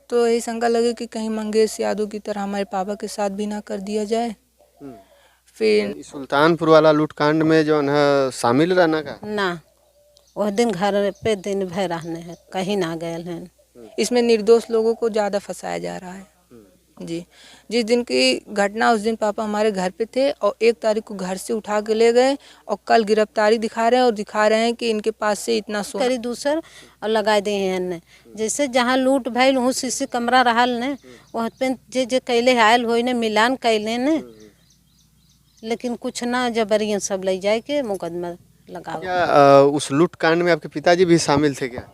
तो यही शंका लगी कि कहीं मंगेश यादव की तरह हमारे पापा के साथ भी ना कर दिया जाए। फिर सुल्तानपुर वाला लूटकांड में जो है शामिल रहना का ना, वह दिन घर पे दिन भर रहने हैं, कहीं ना गए हैं। इसमें निर्दोष लोगों को ज़्यादा फंसाया जा रहा है जी। जिस दिन की घटना उस दिन पापा हमारे घर पे थे और 1 तारीख को घर से उठा के ले गए और कल गिरफ्तारी दिखा रहे हैं और दिखा रहे हैं कि इनके पास से इतना सोना करी दूसर और लगा दे हैं। जैसे जहाँ लूट भइल वहाँ सीसी कमरा रहल ने, वहाँ पे जे जे कैले आयल हो ने मिलान कैले ने, लेकिन कुछ ना जबरियन सब ले जाए के मुकदमा लगा। क्या उस लूटकांड में आपके पिताजी भी शामिल थे क्या?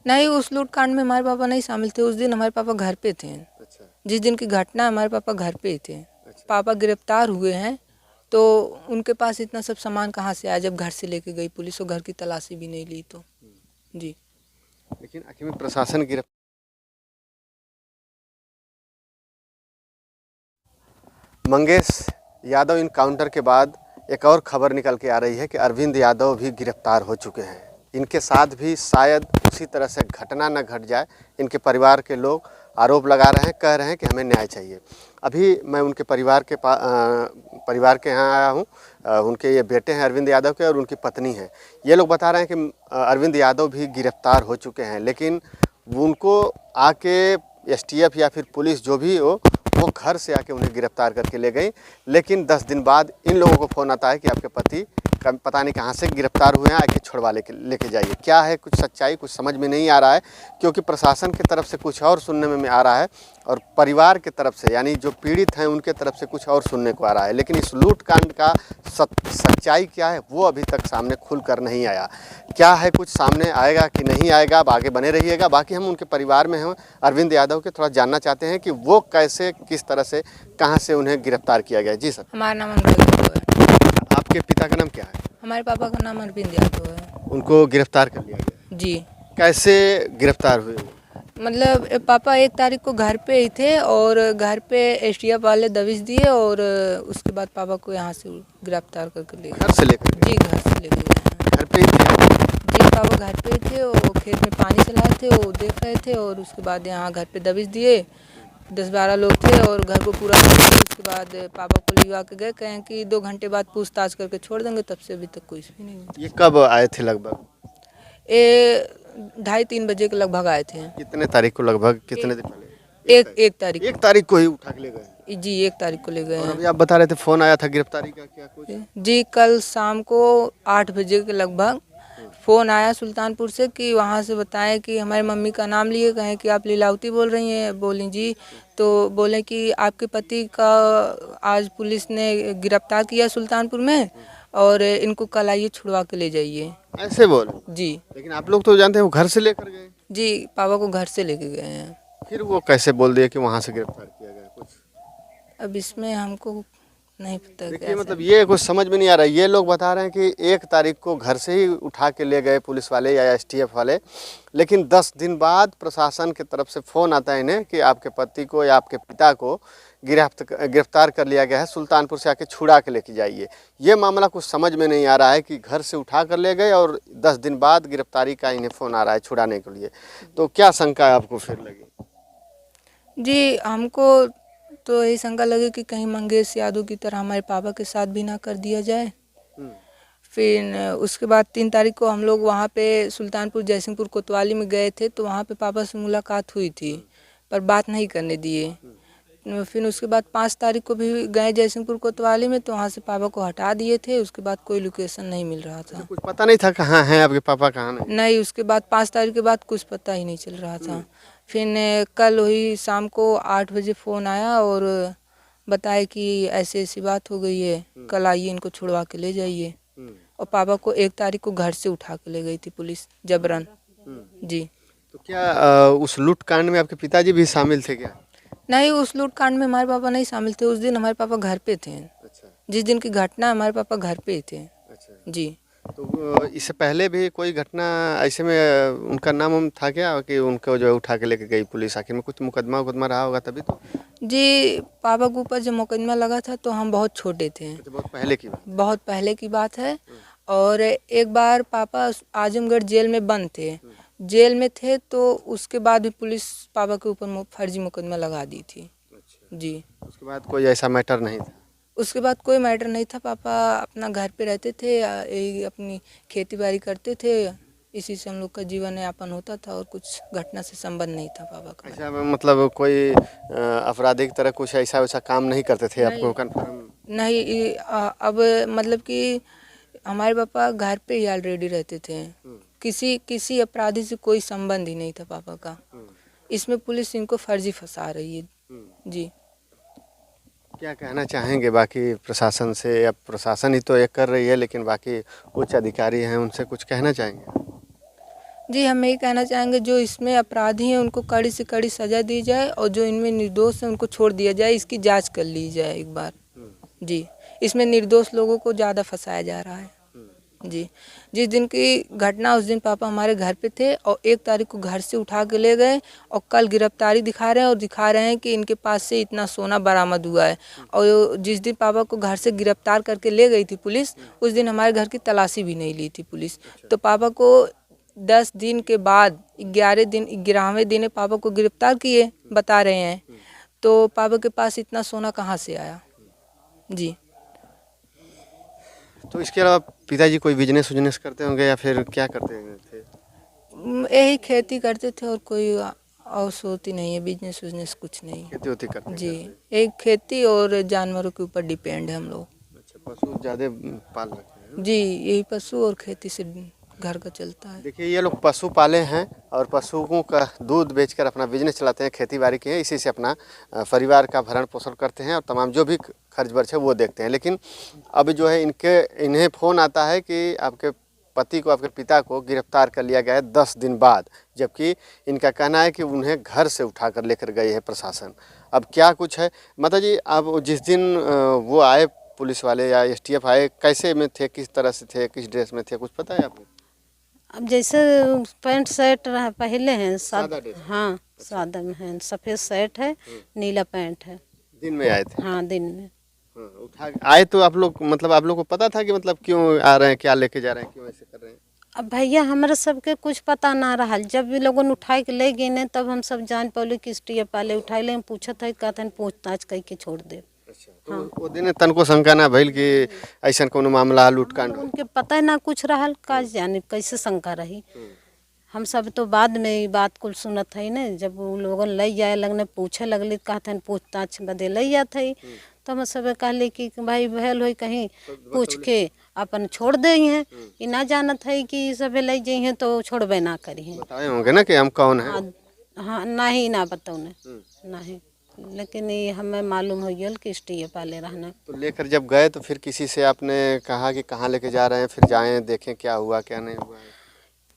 नहीं, उस लूटकांड में हमारे पापा नहीं शामिल थे। उस दिन हमारे पापा घर पे थे। अच्छा। जिस दिन की घटना हमारे पापा घर पे ही थे। पापा गिरफ्तार हुए हैं तो उनके पास इतना सब सामान कहाँ से आया जब घर से लेके गई पुलिस और घर की तलाशी भी नहीं ली तो जी। लेकिन आखिर में प्रशासन मंगेश यादव इनकाउंटर के बाद एक और खबर निकल के आ रही है कि अरविंद यादव भी गिरफ्तार हो चुके हैं। इनके साथ भी शायद उसी तरह से घटना न घट जाए, इनके परिवार के लोग आरोप लगा रहे हैं, कह रहे हैं कि हमें न्याय चाहिए। अभी मैं उनके परिवार के यहाँ आया हूँ। उनके ये बेटे हैं अरविंद यादव के और उनकी पत्नी है। ये लोग बता रहे हैं कि अरविंद यादव भी गिरफ्तार हो चुके हैं, लेकिन उनको आके एसटीएफ या फिर पुलिस जो भी हो वो घर से आके उन्हें गिरफ्तार करके ले गई। लेकिन 10 दिन बाद इन लोगों को फ़ोन आता है कि आपके पति पता नहीं कहाँ से गिरफ्तार हुए हैं, आके छुड़वा लेके जाइए। क्या है कुछ सच्चाई कुछ समझ में नहीं आ रहा है, क्योंकि प्रशासन की तरफ से कुछ और सुनने में आ रहा है और परिवार की तरफ से यानी जो पीड़ित हैं उनके तरफ से कुछ और सुनने को आ रहा है। लेकिन इस लूटकांड का सच्चाई क्या है वो अभी तक सामने खुल कर नहीं आया। क्या है कुछ सामने आएगा कि नहीं आएगा, अब आगे बने रहिएगा। बाकी हम उनके परिवार में हैं अरविंद यादव के, थोड़ा जानना चाहते हैं कि वो कैसे किस तरह से कहाँ से उन्हें गिरफ्तार किया गया। जी सर। हमारा नाम अनुराग यादव है। आपके पिता का नाम क्या है? हमारे पापा का नाम अरविंद यादव है। उनको गिरफ्तार कर लिया गया जी। कैसे गिरफ्तार हुए? मतलब पापा 1 तारीख को घर पे ही थे और घर पे एसटीएफ वाले दबिश दिए और उसके बाद पापा को यहाँ से गिरफ्तार करके ले गए। घर से लेकर? जी, घर से लेके गए हैं। घर पे ही थे? जी, पापा घर पे ही थे और खेत में पानी चलाए थे, वो देख रहे थे और उसके बाद यहाँ घर पे दबिश दिए। 10-12 लोग थे और घर को पूरा उसके बाद पापा को लिवा के गए, कहें कि 2 घंटे बाद पूछताछ करके छोड़ देंगे। तब से अभी तक कुछ भी नहीं हुआ। ये कब आए थे लगभग? ये 2:30-3 बजे के लगभग आए थे। कितने तारीख को लगभग, कितने दिन पहले? 1 तारीख 1 तारीख को ही उठा के ले गए? जी, 1 तारीख को ले गए और हैं। अभी आप बता रहे थे फोन आया था गिरफ्तारी का, क्या कुछ? जी, कल शाम को 8 बजे के लगभग फ़ोन आया सुल्तानपुर से कि वहाँ से बताएं कि हमारी मम्मी का नाम लिए, कहें कि आप लीलावती बोल रही हैं। बोली जी, तो बोले कि आपके पति का आज पुलिस ने गिरफ्तार किया सुल्तानपुर में और इनको कल आइए छुड़वा के ले जाइए। ऐसे बोल? जी। लेकिन आप लोग तो जानते हैं वो घर से लेकर गए। जी, पापा को घर से लेके गए हैं। फिर वो कैसे बोल दिए कि वहाँ से गिरफ्तार किया गया? कुछ अब इसमें हमको नहीं पता। देखिए, मतलब ये कुछ समझ में नहीं आ रहा है। ये लोग बता रहे हैं कि 1 तारीख को घर से ही उठा के ले गए पुलिस वाले या एसटीएफ वाले, लेकिन 10 दिन बाद प्रशासन की तरफ से फ़ोन आता है इन्हें कि आपके पति को या आपके पिता को गिरफ्तार कर लिया गया है, सुल्तानपुर से आके छुड़ा के लेके जाइए। ये मामला कुछ समझ में नहीं आ रहा है कि घर से उठा कर ले गए और 10 दिन बाद गिरफ्तारी का इन्हें फ़ोन आ रहा है छुड़ाने के लिए। तो क्या शंका आपको फिर लगी? जी, हमको तो यही शंका लगी कि कहीं मंगेश यादव की तरह हमारे पापा के साथ भी ना कर दिया जाए। फिर उसके बाद 3 तारीख को हम लोग वहाँ पे सुल्तानपुर जयसिंहपुर कोतवाली में गए थे, तो वहाँ पे पापा से मुलाकात हुई थी पर बात नहीं करने दिए। फिर उसके बाद 5 तारीख को भी गए जयसिंहपुर कोतवाली में, तो वहाँ से पापा को हटा दिए थे। उसके बाद कोई लोकेशन नहीं मिल रहा था। कुछ पता नहीं था कहाँ हैं आपके पापा, कहाँ नहीं? नहीं, उसके बाद 5 तारीख के बाद कुछ पता ही नहीं चल रहा था। फिर कल वही शाम को 8 बजे फ़ोन आया और बताया कि ऐसी ऐसी बात हो गई है, कल आइए इनको छुड़वा के ले जाइए। और पापा को 1 तारीख को घर से उठा के ले गई थी पुलिस जबरन। जी। तो क्या उस लूटकांड में आपके पिताजी भी शामिल थे क्या? नहीं, उस लूटकांड में हमारे पापा नहीं शामिल थे। उस दिन हमारे पापा घर पे थे। अच्छा। जिस दिन की घटना हमारे पापा घर पे ही थे। अच्छा। जी। तो इससे पहले भी कोई घटना ऐसे में उनका नाम था क्या कि उनको जो उठा के लेके गई पुलिस? आखिर में कुछ मुकदमा रहा होगा तभी तो। जी, पापा के ऊपर जब मुकदमा लगा था तो हम बहुत छोटे थे। तो बहुत पहले की बात? बहुत पहले की बात है। और एक बार पापा आजमगढ़ जेल में बंद थे। जेल में थे तो उसके बाद भी पुलिस पापा के ऊपर फर्जी मुकदमा लगा दी थी। अच्छा। जी। उसके बाद कोई ऐसा मैटर नहीं था? उसके बाद कोई मैटर नहीं था। पापा अपना घर पे रहते थे, यही अपनी खेती बाड़ी करते थे, इसी से हम लोग का जीवन यापन होता था और कुछ घटना से संबंध नहीं था पापा का। ऐसा मतलब कोई आपराधिक तरह कुछ ऐसा वैसा काम नहीं करते थे? नहीं। आपको कंफर्म? नहीं, अब मतलब कि हमारे पापा घर पे ही ऑलरेडी रहते थे। किसी अपराधी से कोई संबंध ही नहीं था पापा का। इसमें पुलिस इनको फर्जी फंसा रही है। जी। क्या कहना चाहेंगे बाकी प्रशासन से? अब प्रशासन ही तो ये कर रही है, लेकिन बाकी उच्च अधिकारी हैं, उनसे कुछ कहना चाहेंगे? जी, हम यही कहना चाहेंगे जो इसमें अपराधी हैं उनको कड़ी से कड़ी सज़ा दी जाए और जो इनमें निर्दोष हैं उनको छोड़ दिया जाए। इसकी जांच कर ली जाए एक बार। जी, इसमें निर्दोष लोगों को ज़्यादा फंसाया जा रहा है। जी, जिस दिन की घटना उस दिन पापा हमारे घर पे थे और 1 तारीख को घर से उठा के ले गए और कल गिरफ्तारी दिखा रहे हैं और दिखा रहे हैं कि इनके पास से इतना सोना बरामद हुआ है। और जिस दिन पापा को घर से गिरफ्तार करके ले गई थी पुलिस, उस दिन हमारे घर की तलाशी भी नहीं ली थी पुलिस। तो पापा को 10 दिन के बाद 11वें दिन पापा को गिरफ्तार किए, बता रहे हैं। तो पापा के पास इतना सोना कहाँ से आया? जी। तो इसके अलावा पिताजी कोई बिजनेस करते होंगे या फिर क्या करते थे? यही खेती करते थे और कोई और सोती नहीं है, बिजनेस उजनेस कुछ नहीं। खेती होती करते जी, थे? एक खेती और जानवरों के ऊपर डिपेंड है हम लोग। अच्छा, पशु ज़्यादा पाल रखे हैं? जी, यही पशु और खेती से घर का चलता है। देखिए, ये लोग पशु पाले हैं और पशुओं का दूध बेचकर अपना बिजनेस चलाते हैं, खेती बाड़ी की है, इसी से अपना परिवार का भरण पोषण करते हैं और तमाम जो भी खर्च वर्च है वो देखते हैं। लेकिन अब जो है इन्हें फ़ोन आता है कि आपके पति को, आपके पिता को गिरफ्तार कर लिया गया है 10 दिन बाद, जबकि इनका कहना है कि उन्हें घर से उठा कर लेकर गई है प्रशासन। अब क्या कुछ है माता जी, अब जिस दिन वो आए पुलिस वाले या STF आए, कैसे में थे, किस तरह से थे, किस ड्रेस में थे, कुछ पता है आपको? अब जैसे पैंट शर्ट रहा पहले हैं सादा ड्रेस? हाँ, सादा में है, सफ़ेद शर्ट है, नीला पैंट है। दिन में आए थे? हाँ, दिन में। हाँ, उठा आए तो आप लोग, मतलब आप लोग को पता था कि मतलब क्यों आ रहे हैं, क्या लेके जा रहे हैं, क्यों ऐसे कर रहे हैं? अब भैया हमारा सबके कुछ पता ना रहा। जब भी लोगों उठाए के ले गए ने तब हम सब जान पौले कि STF वाले उठाए ले, पूछा था कहते पूछताछ करके छोड़ दे। अच्छा, तो वो दिन तनको शंका ना भइल कि ऐसा कोनो मामला लूटकांड? उनके पता ना कुछ रहल, का जाने कैसे शंका रही। हम सब तो बाद में ये बात कुल सुनत है ना, जब वो लोगन ले जाए लगने पूछे लगली कहते पूछताछ बदे ले जाते है, तो हम सब कहले कि भाई भैल हो कहीं पूछ के अपन छोड़ दे हैं। ये ना जानत है कि सब ले जाए हैं तो छोड़बे ना करी हैं। बताए होंगे ना कि हम कौन हैं? हाँ, नहीं ना बताऊने नहीं, लेकिन ये हमें मालूम हो गया कि STF वाले रहना। तो लेकर जब गए तो फिर किसी से आपने कहा कि कहाँ लेके जा रहे हैं, फिर जाएं देखें क्या हुआ क्या नहीं हुआ है?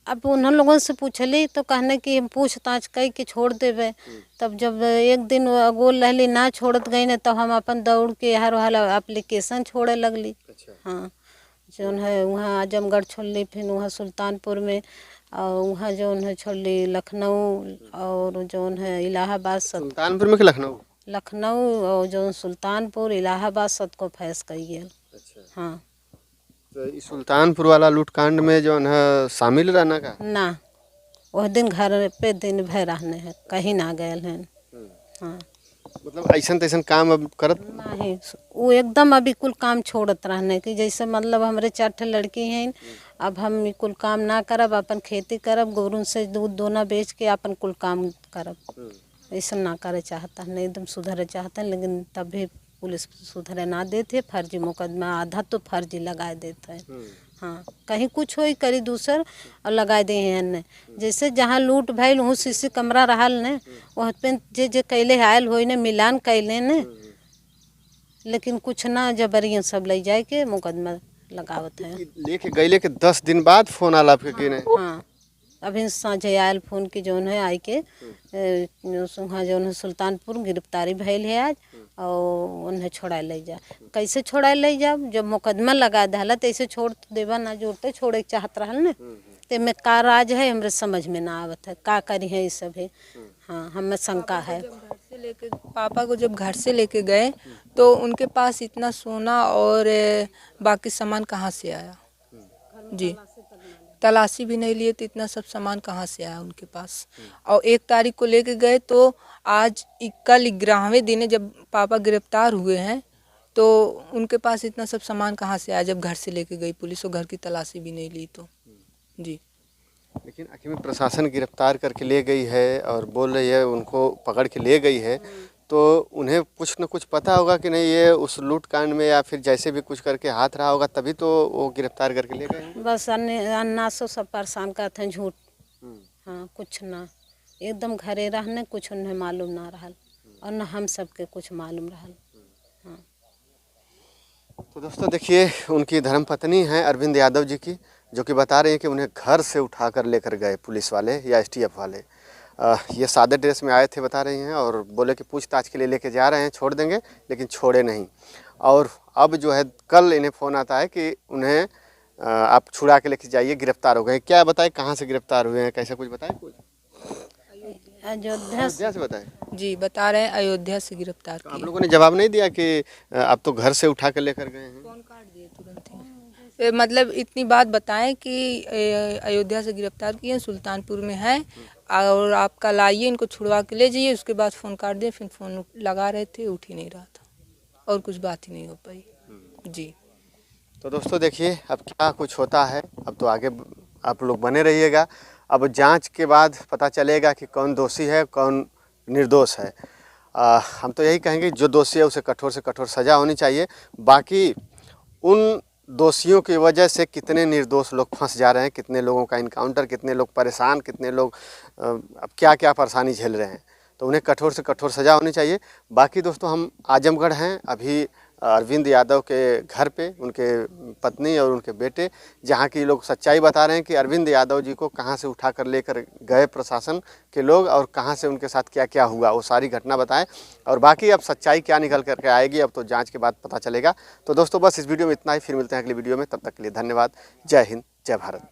अब उन लोगों से पूछली तो कहने कि हम पूछताछ कई के छोड़ देवे। तब जब एक दिन अगोल रहली ना छोड़त गई ने, तो हम अपन दौड़ के हर वाला एप्लीकेशन छोड़े लगली। अच्छा। हाँ, जौन है वहाँ आजमगढ़ छोड़ली, फिर वहाँ सुल्तानपुर में, और वहाँ जौन है छोड़ली लखनऊ, और जौन है इलाहाबाद। सुल्तानपुर में कि लखनऊ? लखनऊ और जौन सुल्तानपुर इलाहाबाद सत को फैस कई गया। अच्छा। हाँ, तो इस सुल्तानपुर वाला लूटकांड में जो है शामिल रहना का? ना, वह दिन घर पे दिन भर रहने हैं, कहीं ना गए हैं। हाँ, मतलब ऐसा तैसन काम अब करत नहीं, वो एकदम अभी कुल काम छोड़त रहने की। जैसे मतलब हमारे 4 लड़की हैं, अब हम कुल काम ना करब, अपन खेती करब, गोरुन से दूध दोना बेच के अपन कुल काम करब। ऐसा ना करे चाहता नहीं, एकदम सुधरे चाहते हैं, लेकिन तब भी पुलिस सुधरे ना देते, फर्जी मुकदमा आधा तो फर्जी लगा देते हैं। हाँ, कहीं कुछ हो करी दूसर और लगा दे हैं। जैसे जहाँ लूट भइल वहाँ CC कमरा रहल ने, वहाँ पे जे कैले आयल हो ने मिलान कैले ने, लेकिन कुछ ना जबरियन सब ले जाए के मुकदमा लगावत है। लेके गईले के 10 दिन बाद फोन आला आपके कि नहीं? हाँ, अभी साँझे आयल फोन की जौन है आई के वहाँ जौन है सुल्तानपुर गिरफ्तारी भइल है आज, और उन्हें छोड़ा ले जा। कैसे छोड़ा ले जा? जब मुकदमा लगा दहला तो ऐसे छोड़ देवा ना, जोड़ते छोड़े चाहत रहल ने, ते में का राज है हमरे समझ में ना आवत है, का करी है ये सब है। हाँ, हमें शंका है। पापा को जब घर से लेके गए तो उनके पास इतना सोना और बाकी सामान कहाँ से आया? जी, तलाशी भी नहीं लिए तो इतना सब सामान कहाँ से आया उनके पास। और 1 तारीख को लेके गए तो आज कल 11वें दिन है जब पापा गिरफ्तार हुए हैं, तो उनके पास इतना सब सामान कहाँ से आया जब घर से लेके गई पुलिस और घर की तलाशी भी नहीं ली तो। जी लेकिन आखिर में प्रशासन गिरफ्तार करके ले गई है और बोल रही है उनको पकड़ के ले गई है, तो उन्हें कुछ न कुछ पता होगा कि नहीं ये उस लूट कांड में या फिर जैसे भी कुछ करके हाथ रहा होगा, तभी तो वो गिरफ्तार करके ले गए हैं। बस अन्ना से सब परेशान करते हैं झूठ। हाँ कुछ ना, एकदम घरे रहने कुछ उन्हें मालूम ना रहल और न हम सबके कुछ मालूम रहल। हाँ। तो दोस्तों देखिए, उनकी धर्मपत्नी हैं अरविंद यादव जी की, जो कि बता रहे हैं कि उन्हें घर से उठाकर लेकर गए पुलिस वाले या STF वाले। ये सादे ड्रेस में आए थे बता रही हैं, और बोले कि पूछताछ के लिए लेके जा रहे हैं, छोड़ देंगे, लेकिन छोड़े नहीं। और अब जो है कल इन्हें फ़ोन आता है कि उन्हें आप छुड़ा के लेके जाइए, गिरफ्तार हो गए। क्या बताएं, कहाँ से गिरफ्तार हुए हैं, कैसा कुछ बताएं? कुछ अयोध्या से बताएं। जी बता रहे हैं अयोध्या से गिरफ्तार तो आप किए। लोगों ने जवाब नहीं दिया कि आप तो घर से उठा कर लेकर गए हैं? फोन काट दिए तुरंत ही। मतलब इतनी बात बताएं कि अयोध्या से गिरफ्तार किए, सुल्तानपुर में है और आप कल आइए, इनको छुड़वा के ले जाइए। उसके बाद फ़ोन काट दिए, फिर फ़ोन लगा रहे थे, उठ ही नहीं रहा था और कुछ बात ही नहीं हो पाई। जी तो दोस्तों देखिए, अब क्या कुछ होता है, अब तो आगे आप लोग बने रहिएगा। अब जांच के बाद पता चलेगा कि कौन दोषी है, कौन निर्दोष है। हम तो यही कहेंगे, जो दोषी है उसे कठोर से कठोर सज़ा होनी चाहिए। बाकी उन दोषियों की वजह से कितने निर्दोष लोग फंस जा रहे हैं, कितने लोगों का इनकाउंटर, कितने लोग परेशान, कितने लोग अब क्या क्या परेशानी झेल रहे हैं, तो उन्हें कठोर से कठोर सज़ा होनी चाहिए। बाकी दोस्तों, हम आजमगढ़ हैं अभी अरविंद यादव के घर पे, उनके पत्नी और उनके बेटे, जहाँ की लोग सच्चाई बता रहे हैं कि अरविंद यादव जी को कहाँ से उठा कर लेकर गए प्रशासन के लोग और कहाँ से उनके साथ क्या क्या हुआ, वो सारी घटना बताएं। और बाकी अब सच्चाई क्या निकल करके आएगी, अब तो जांच के बाद पता चलेगा। तो दोस्तों बस इस वीडियो में इतना ही, फिर मिलते हैं अगली वीडियो में, तब तक के लिए धन्यवाद। जय हिंद, जय भारत।